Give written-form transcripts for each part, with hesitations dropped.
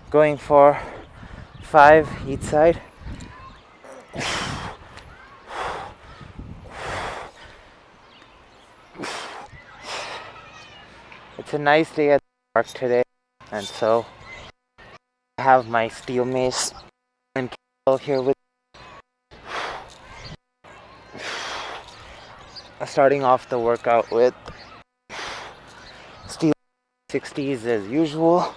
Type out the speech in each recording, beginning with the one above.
going for 5 each side. It's a nice day at the park today, and so I have my steel mace and kettlebell here with starting off the workout with steel 60s as usual.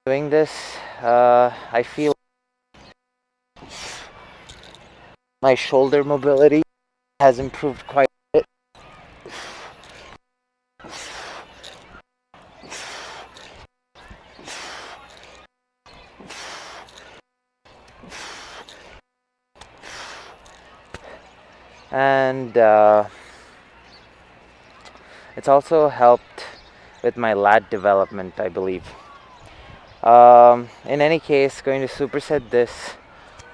Doing this, I feel my shoulder mobility has improved quite a bit. And it's also helped with my lat development, I believe. In any case, going to superset this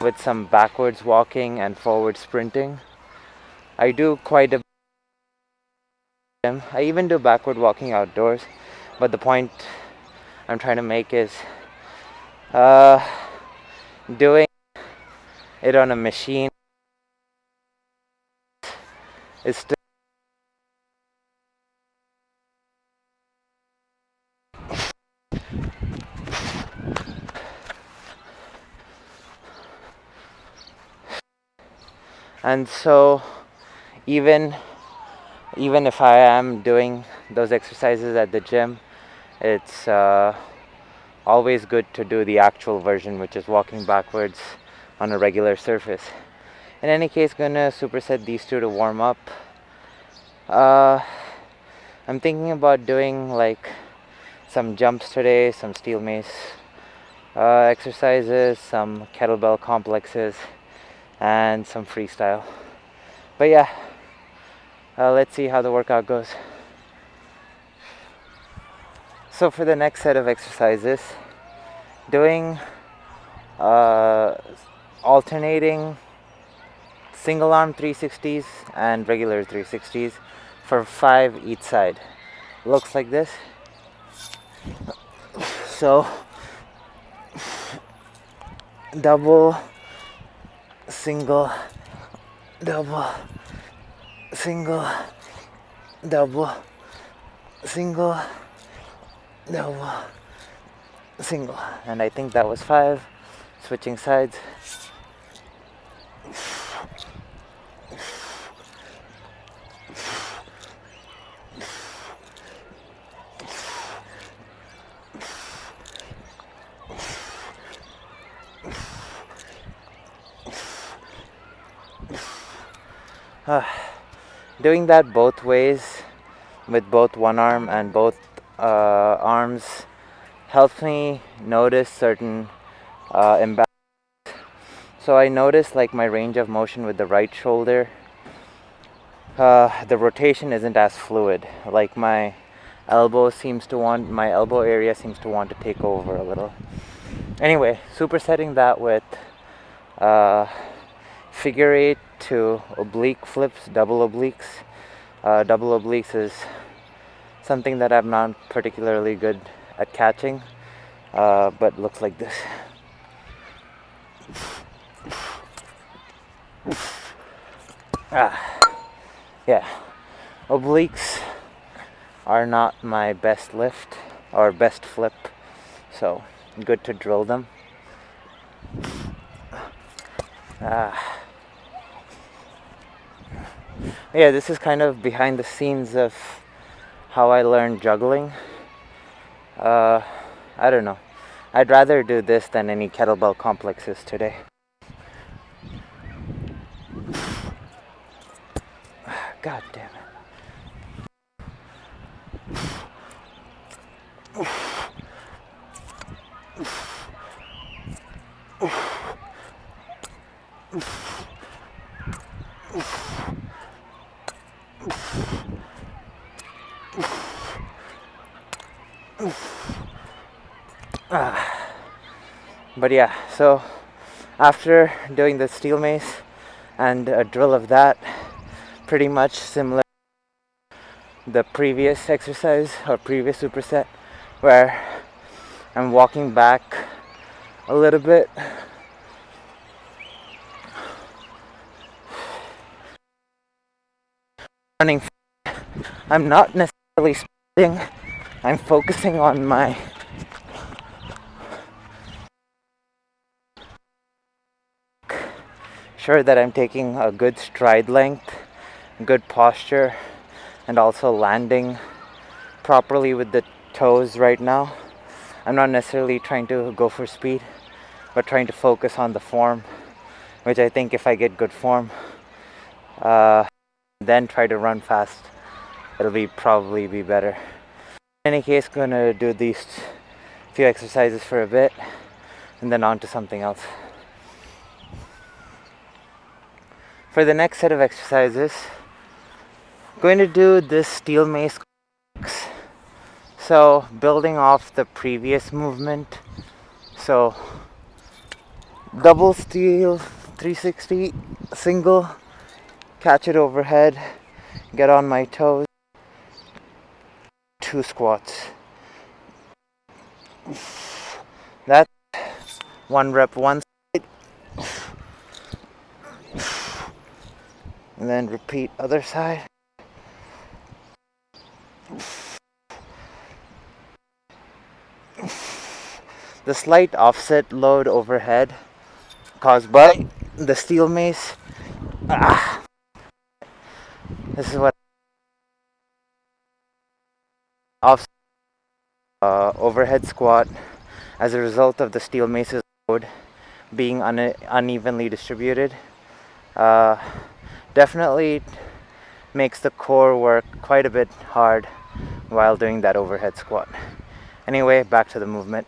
with some backwards walking and forward sprinting. I do quite a bit. I even do backward walking outdoors, but the point I'm trying to make is doing it on a machine is still and so even if I am doing those exercises at the gym, it's always good to do the actual version, which is walking backwards on a regular surface. In any case, gonna superset these two to warm up. I'm thinking about doing like some jumps today, some steel mace exercises, some kettlebell complexes, and some freestyle. But yeah, let's see how the workout goes. So for the next set of exercises, doing alternating single arm 360s and regular 360s for 5 each side. Looks like this. So double, single, double, single, double, single, double, single. And I think that was 5. Switching sides. Doing that both ways with both one arm and both arms helps me notice certain imbalance. So I notice like my range of motion with the right shoulder, the rotation isn't as fluid. Like my elbow area seems to want to take over a little. Anyway, supersetting that with figure 8 to oblique flips, double obliques. Double obliques is something that I'm not particularly good at catching, but looks like this. Yeah, obliques are not my best lift or best flip, so good to drill them. Yeah, this is kind of behind the scenes of how I learned juggling. I don't know. I'd rather do this than any kettlebell complexes today. God damn it. But yeah, so after doing the steel mace and a drill of that, pretty much similar to the previous exercise or previous superset, where I'm walking back a little bit, running. I'm not necessarily sprinting, I'm focusing on my sure that I'm taking a good stride length, good posture, and also landing properly with the toes right now. I'm not necessarily trying to go for speed, but trying to focus on the form, which I think if I get good form, then try to run fast, it'll probably be better. In any case, gonna do these few exercises for a bit, and then on to something else. For the next set of exercises, I'm going to do this steel mace. So building off the previous movement, so double steel 360, single, catch it overhead, get on my toes, 2 squats. That's 1 rep one side, and then repeat other side. The slight offset load overhead caused by the steel mace. This is what offset overhead squat as a result of the steel mace's load being unevenly distributed. Definitely makes the core work quite a bit hard while doing that overhead squat. Anyway, back to the movement.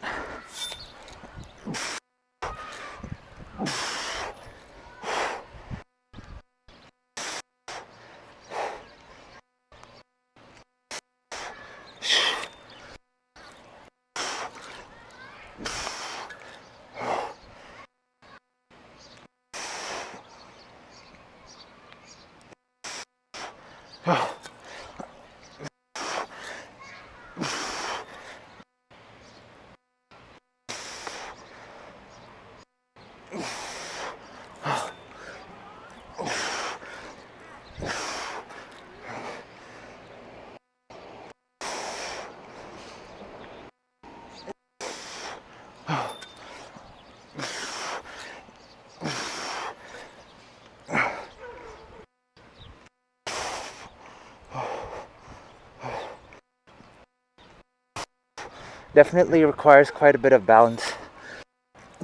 Definitely requires quite a bit of balance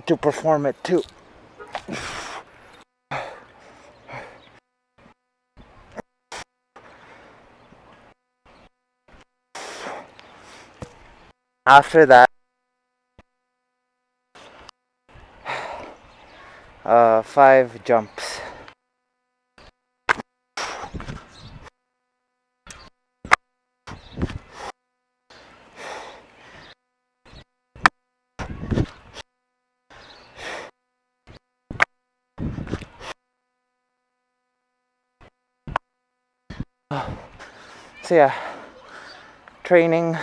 to perform it too. After that, 5 jumps. So yeah, training,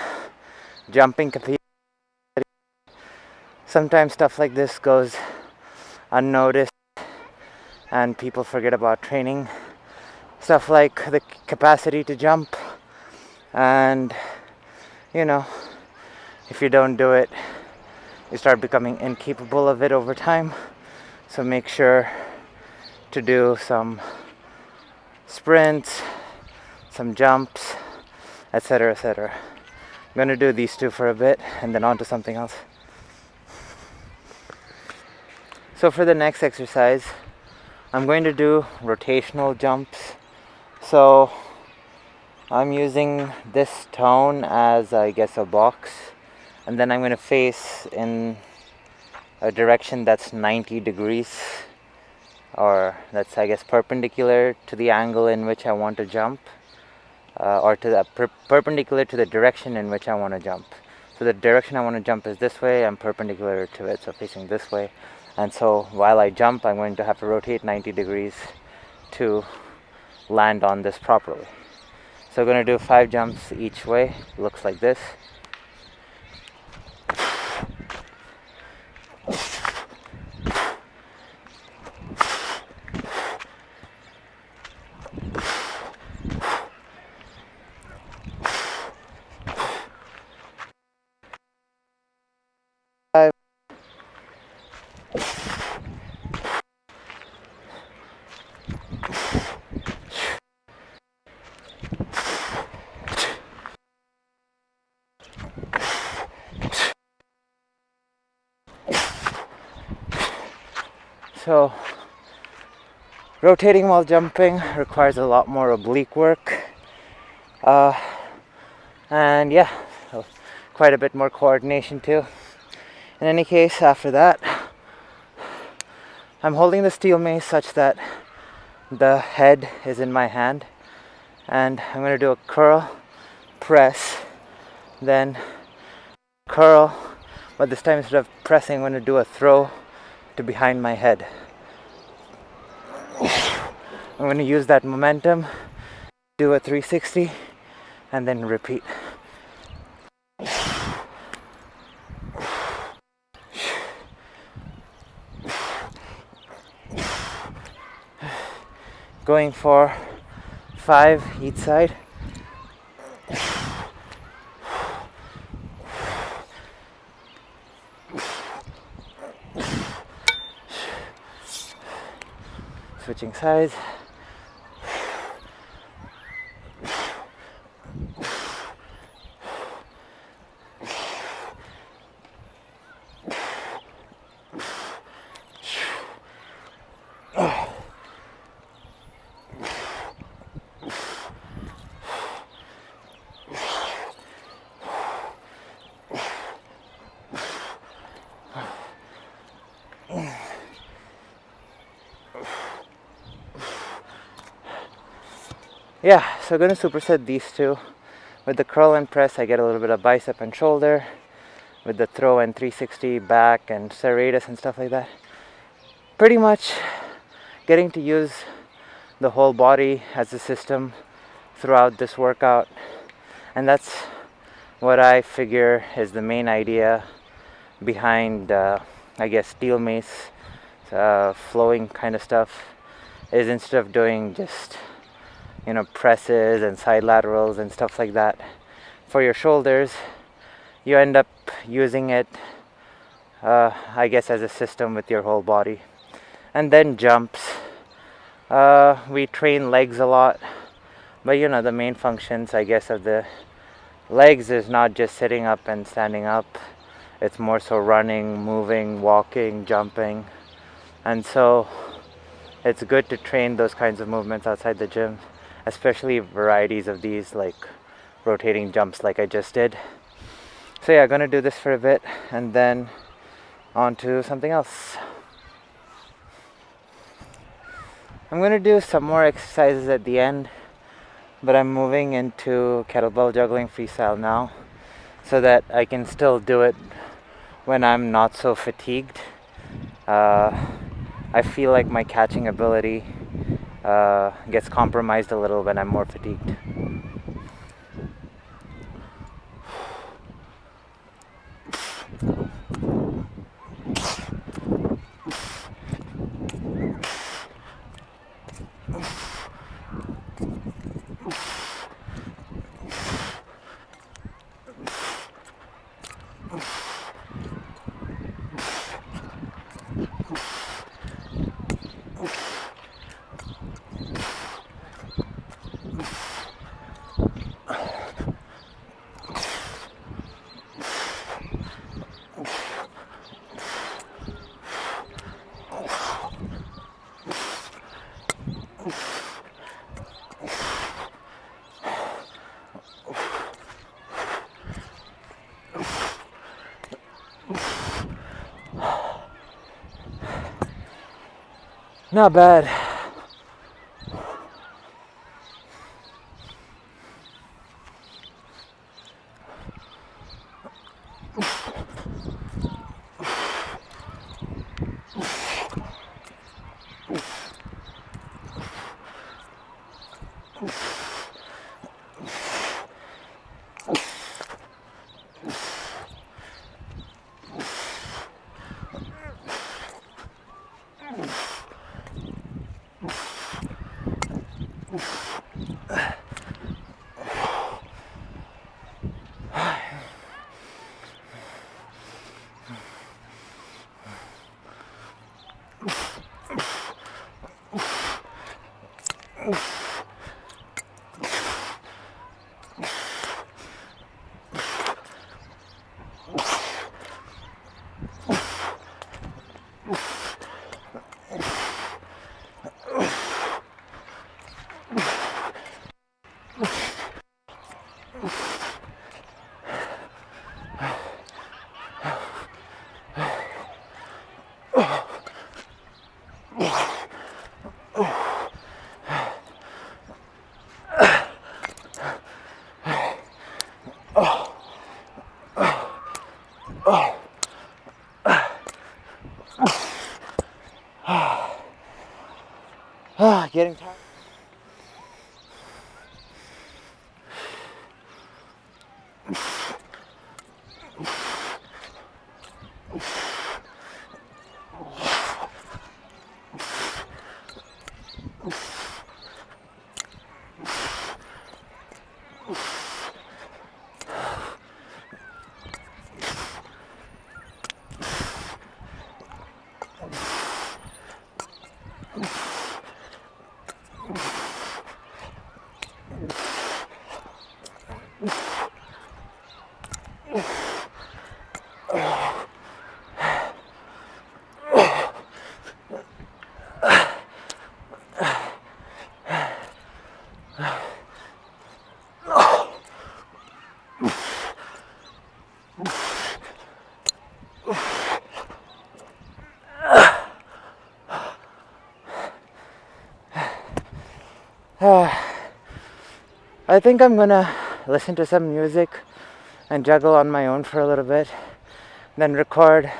jumping capacity. Sometimes stuff like this goes unnoticed and people forget about training. Stuff like the capacity to jump, and if you don't do it, you start becoming incapable of it over time. So make sure to do some sprints, some jumps, etc., etc. I'm going to do these 2 for a bit and then on to something else. So for the next exercise, I'm going to do rotational jumps. So I'm using this tone as, I guess, a box, and then I'm going to face in a direction that's 90 degrees, or that's, I guess, perpendicular to the angle in which I want to jump, or to the perpendicular to the direction in which I want to jump. So the direction I want to jump is this way, I'm perpendicular to it, so facing this way. And so while I jump, I'm going to have to rotate 90 degrees to land on this properly. So we're going to do 5 jumps each way. Looks like this. So rotating while jumping requires a lot more oblique work, and yeah, so quite a bit more coordination too. In any case, after that, I'm holding the steel mace such that the head is in my hand, and I'm going to do a curl, press, then curl, but this time instead of pressing, I'm going to do a throw to behind my head. I'm going to use that momentum, do a 360, and then repeat. Going for 5 each side. Switching sides. Yeah, so I'm going to superset these two. With the curl and press, I get a little bit of bicep and shoulder. With the throw and 360 back and serratus and stuff like that. Pretty much getting to use the whole body as a system throughout this workout. And that's what I figure is the main idea behind, I guess, steel mace, flowing kind of stuff, is instead of doing just, presses and side laterals and stuff like that for your shoulders, you end up using it, I guess, as a system with your whole body. And then jumps. We train legs a lot, but the main functions, I guess, of the legs is not just sitting up and standing up. It's more so running, moving, walking, jumping. And so it's good to train those kinds of movements outside the gym, especially varieties of these, like rotating jumps like I just did. So yeah, gonna do this for a bit and then on to something else. I'm gonna do some more exercises at the end, but I'm moving into kettlebell juggling freestyle now so that I can still do it when I'm not so fatigued. I feel like my catching ability gets compromised a little when I'm more fatigued. Not bad. Getting tired. I think I'm gonna listen to some music and juggle on my own for a little bit, then record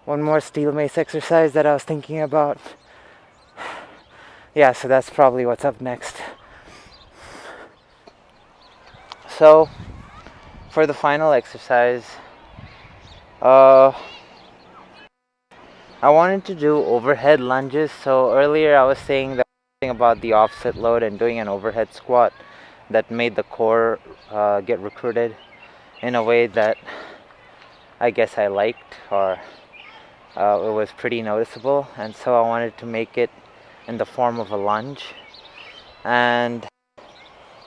one more steel mace exercise that I was thinking about. Yeah, so that's probably what's up next. So for the final exercise, I wanted to do overhead lunges. So earlier I was saying that about the offset load and doing an overhead squat that made the core get recruited in a way that I guess I liked, or it was pretty noticeable, and so I wanted to make it in the form of a lunge. And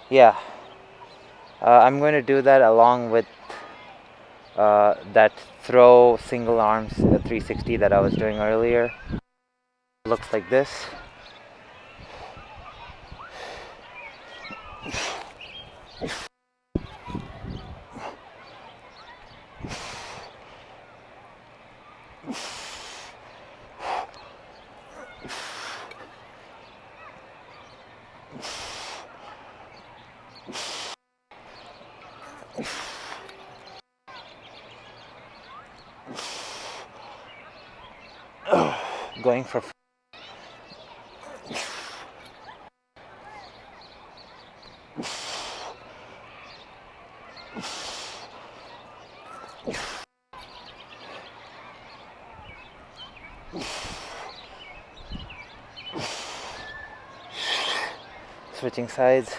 yeah, I'm going to do that along with that throw single arms 360 that I was doing earlier. It looks like this. Going for switching sides.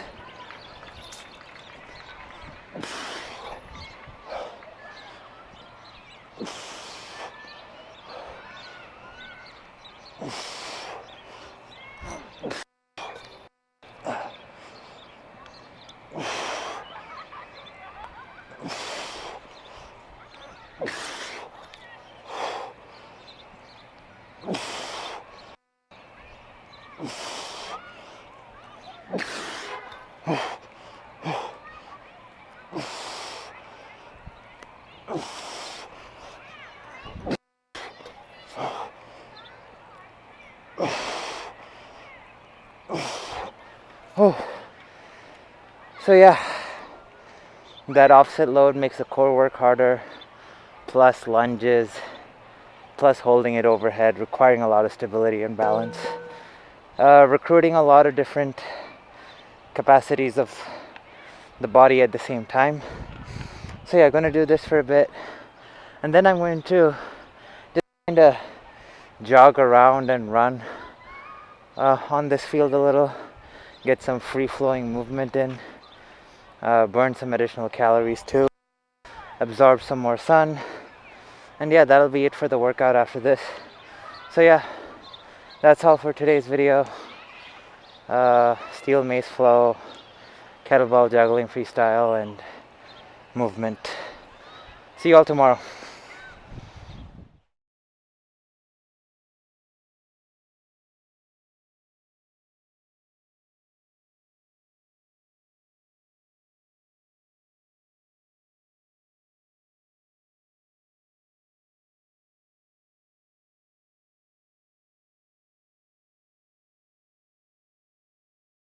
Oh, so yeah, that offset load makes the core work harder, plus lunges, plus holding it overhead, requiring a lot of stability and balance, recruiting a lot of different capacities of the body at the same time. So yeah, I'm gonna do this for a bit, and then I'm going to just kind of jog around and run on this field a little, get some free-flowing movement in, burn some additional calories too, absorb some more sun, and yeah, that'll be it for the workout after this. So yeah, that's all for today's video. Steel mace flow, kettlebell juggling freestyle, and movement. See you all tomorrow.